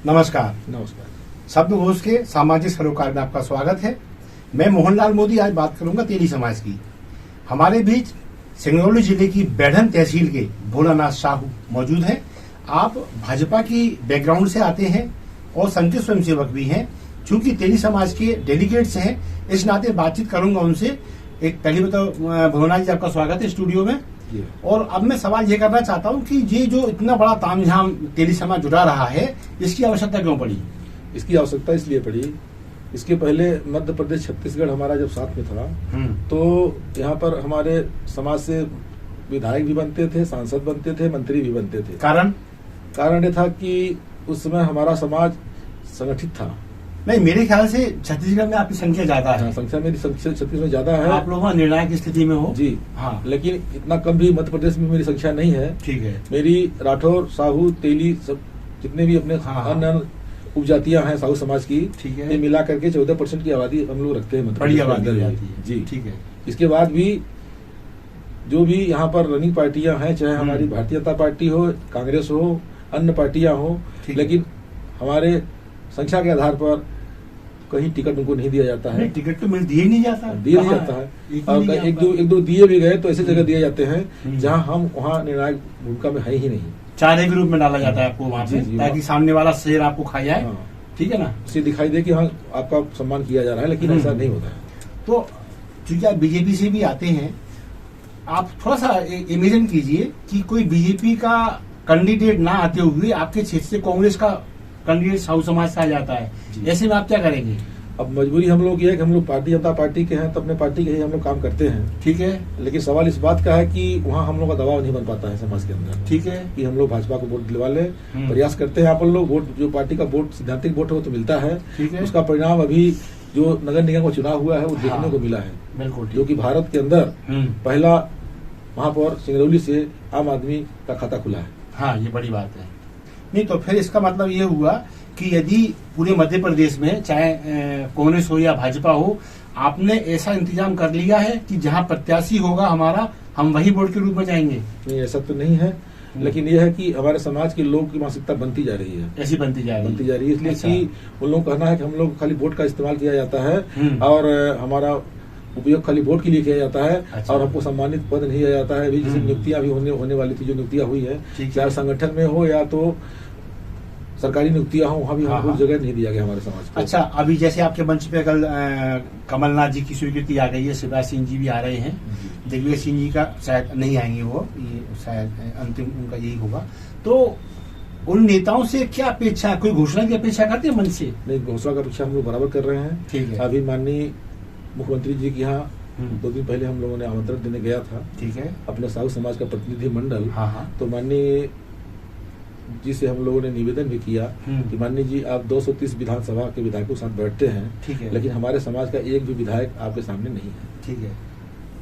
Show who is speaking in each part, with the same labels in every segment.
Speaker 1: नमस्कार।
Speaker 2: नमस्कार।
Speaker 1: शब्दकोश के सामाजिक सरोकार में आपका स्वागत है। मैं मोहनलाल मोदी आज बात करूंगा तेली समाज की। हमारे बीच सिंगरौली जिले की बैढ़न तहसील के भोलानाथ साहू मौजूद हैं। आप भाजपा की बैकग्राउंड से आते हैं और संघ के स्वयंसेवक भी हैं। चूंकि तेली समाज के डेलीगेट्स हैं, इस नाते बातचीत करूंगा उनसे। एक पहले बताओ, भोलानाथ जी आपका स्वागत है स्टूडियो में। और अब मैं सवाल ये करना चाहता हूँ कि ये जो इतना बड़ा तामझाम तेली समाज जुड़ा रहा है, इसकी आवश्यकता क्यों पड़ी?
Speaker 2: इसकी आवश्यकता इसलिए पड़ी, इसके पहले मध्य प्रदेश छत्तीसगढ़ हमारा जब साथ में था तो यहाँ पर हमारे समाज से विधायक भी बनते थे, सांसद बनते थे, मंत्री भी बनते थे। कारण ये था कि उस समय हमारा समाज संगठित था।
Speaker 1: नहीं, मेरे ख्याल से छत्तीसगढ़ में आपकी संख्या ज्यादा है।
Speaker 2: संख्या मेरी छत्तीसगढ़ में ज्यादा है।
Speaker 1: आप लोग निर्णायक स्थिति में हो
Speaker 2: जी।
Speaker 1: हाँ,
Speaker 2: लेकिन इतना कम भी मध्य प्रदेश में मेरी संख्या नहीं है।
Speaker 1: ठीक है।
Speaker 2: मेरी राठौर, साहू, तेली सब जितने भी अपने अन्य उपजातियां हैं साहू समाज की,
Speaker 1: ठीक है,
Speaker 2: ये मिला करके 14% की आबादी हम लोग रखते हैं।
Speaker 1: बड़ी आबादी जाती है।
Speaker 2: जी,
Speaker 1: ठीक है।
Speaker 2: इसके बाद भी जो भी यहाँ पर रनिंग पार्टियां हैं, चाहे हमारी भारतीय जनता पार्टी हो, कांग्रेस हो, अन्य पार्टियां हो, लेकिन हमारे संख्या के आधार पर कहीं टिकट उनको नहीं दिया जाता है।
Speaker 1: टिकट तो दिया नहीं जाता है।
Speaker 2: और एक दो दिए भी गए तो ऐसी जगह दिए जाते हैं जहां हम वहाँ निर्णायक भूमिका में है ही नहीं।
Speaker 1: चारे के रूप में डाला जाता है आपको वहाँ पे, ताकि सामने वाला शेर आपको खा जाए। ठीक है ना,
Speaker 2: उसे दिखाई दे कि हाँ आपका सम्मान किया जा रहा है, लेकिन ऐसा नहीं होता है।
Speaker 1: तो चूंकि आप बीजेपी से भी आते हैं, आप थोड़ा सा इमेजिन कीजिए कि कोई बीजेपी का कैंडिडेट ना आते हुए आपके क्षेत्र से कांग्रेस का कैंडिडेट साहू समाज से आ जाता है, ऐसे में आप क्या करेंगे?
Speaker 2: अब मजबूरी हम लोग ये है कि हम लोग भारतीय जनता पार्टी के हैं, तो अपने पार्टी के ही हम लोग काम करते हैं।
Speaker 1: ठीक है।
Speaker 2: लेकिन सवाल इस बात का है कि वहाँ हम लोग का दबाव नहीं बन पाता है समाज के अंदर।
Speaker 1: ठीक है,
Speaker 2: कि हम लोग भाजपा को वोट दिलवा ले, प्रयास करते हैं। आप लोग वोट, जो पार्टी का वोट सिद्धांतिक वोट हो तो मिलता है।
Speaker 1: ठीक है।
Speaker 2: उसका परिणाम अभी जो नगर निगम का चुनाव हुआ है वो देखने को मिला है।
Speaker 1: बिल्कुल।
Speaker 2: जो कि भारत के अंदर पहला महापौर सिंगरौली से आम आदमी का खाता खुला है।
Speaker 1: हाँ, ये बड़ी बात है। नहीं तो फिर इसका मतलब ये हुआ कि यदि पूरे मध्य प्रदेश में चाहे कांग्रेस हो या भाजपा हो, आपने ऐसा इंतजाम कर लिया है कि जहां प्रत्याशी होगा हमारा, हम वही वोट के रूप में जाएंगे?
Speaker 2: नहीं, ऐसा तो नहीं है, लेकिन यह है कि हमारे समाज के लोग की मानसिकता बनती जा रही है।
Speaker 1: ऐसी बनती जा रही है
Speaker 2: इसलिए कि उन लोगों का कहना है कि हम लोग खाली वोट का इस्तेमाल किया जाता है और हमारा उपयोग खाली वोट के लिए किया जाता है। और हमको सम्मानित पद नहीं दिया जाता है। अभी जैसे नियुक्तियां भी होने वाली थी, जो नियुक्तियां हुई है, चाहे संगठन में हो या तो सरकारी नियुक्तियां हो, वहाँ भी हमको जगह नहीं दिया गया हमारे समाज को।
Speaker 1: अच्छा, अभी जैसे आपके मंच पे कल कमलनाथ जी की स्वीकृति आ गई है, शिवराज सिंह जी भी आ रहे हैं, दिग्विजय सिंह जी का शायद नहीं आएंगे, वो ये शायद अंतिम उनका यही होगा। तो उन नेताओं से क्या अपेक्षा, कोई घोषणा की अपेक्षा करते हैं मन से?
Speaker 2: नहीं, घोषणा की अपेक्षा हम लोग बराबर कर रहे हैं।
Speaker 1: ठीक है।
Speaker 2: अभी माननीय मुख्यमंत्री जी के यहाँ 2 दिन पहले हम लोगों ने आमंत्रण देने गया था।
Speaker 1: ठीक है।
Speaker 2: अपने साहू समाज का प्रतिनिधि मंडल।
Speaker 1: हाँ।
Speaker 2: तो माननीय जी से हम लोगों ने निवेदन भी किया कि माननीय जी, आप 230 विधानसभा के विधायकों के साथ बैठते हैं, ठीक है, लेकिन हमारे समाज का एक भी विधायक आपके सामने नहीं है।
Speaker 1: ठीक है।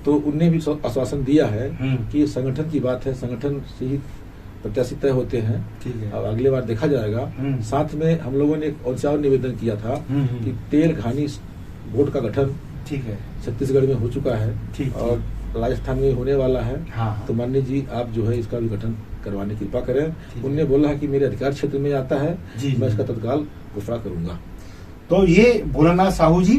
Speaker 2: तो उनने भी आश्वासन दिया है कि संगठन की बात है, संगठन से ही प्रत्याशी तय होते हैं। ठीक है। अब अगले बार देखा जाएगा। साथ में हम लोगों ने एक और निवेदन किया था कि तेल घानी बोर्ड का गठन, ठीक है, छत्तीसगढ़ में हो चुका है और राजस्थान में होने वाला है। हाँ। तो माननीय जी, आप जो है इसका भी गठन करवाने की कृपा करें। उनने बोला है कि मेरे अधिकार क्षेत्र में आता है, मैं इसका तत्काल घोषणा करूंगा।
Speaker 1: तो ये भोलानाथ साहू जी,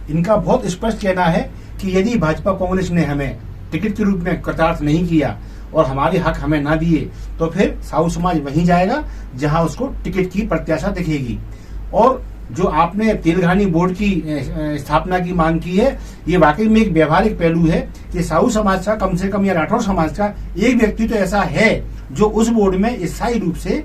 Speaker 1: इनका बहुत स्पष्ट कहना है कि यदि भाजपा कांग्रेस ने हमें टिकट के रूप में कृतार्थ नहीं किया और हमारे हक हमें ना दिए, तो फिर साहू समाज वहीं जाएगा जहां उसको टिकट की प्रत्याशा दिखेगी। और जो आपने तेलघानी बोर्ड की स्थापना की मांग की है, ये वाकई में एक व्यवहारिक पहलू है कि साहू समाज का कम से कम या राठौर समाज का एक व्यक्ति तो ऐसा है जो उस बोर्ड में स्थायी रूप से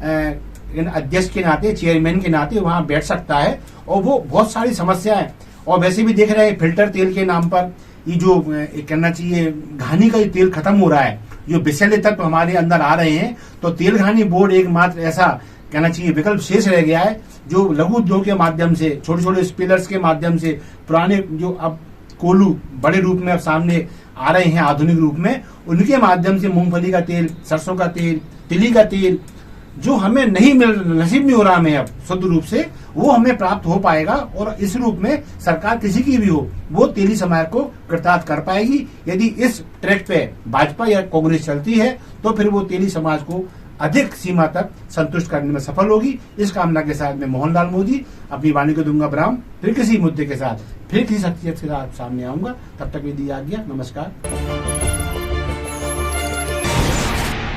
Speaker 1: अध्यक्ष के नाते, चेयरमैन के नाते वहां बैठ सकता है। और वो बहुत सारी समस्याएं, और वैसे भी देख रहे हैं फिल्टर तेल के नाम पर ये जो कहना चाहिए घानी का तेल खत्म हो रहा है, जो विषैले तत्व हमारे अंदर आ रहे हैं, तो तेलघानी बोर्ड एकमात्र ऐसा कहना चाहिए विकल्प शेष रह गया है जो लघु उद्योग के माध्यम से, छोटे छोटे स्पिलर्स के माध्यम से, पुराने जो अब कोलू बड़े रूप में अब सामने आ रहे हैं आधुनिक रूप में, उनके माध्यम से मूंगफली का तेल, सरसों का तेल, तिली का तेल जो हमें नहीं नसीब नहीं हो रहा हमें अब शुद्ध रूप से, वो हमें प्राप्त हो पाएगा। और इस रूप में सरकार किसी की भी हो, वो तेली समाज को कृतार्थ कर पाएगी। यदि इस ट्रैक पे भाजपा या कांग्रेस चलती है तो फिर वो तेली समाज को अधिक सीमा तक संतुष्ट करने में सफल होगी। इस कामना के साथ मैं मोहनलाल मोदी अपनी वाणी को दूंगा विराम। फिर किसी मुद्दे के साथ, फिर किसी शख्सियत के साथ सामने आऊंगा। तब तक मेरी आज्ञा, नमस्कार।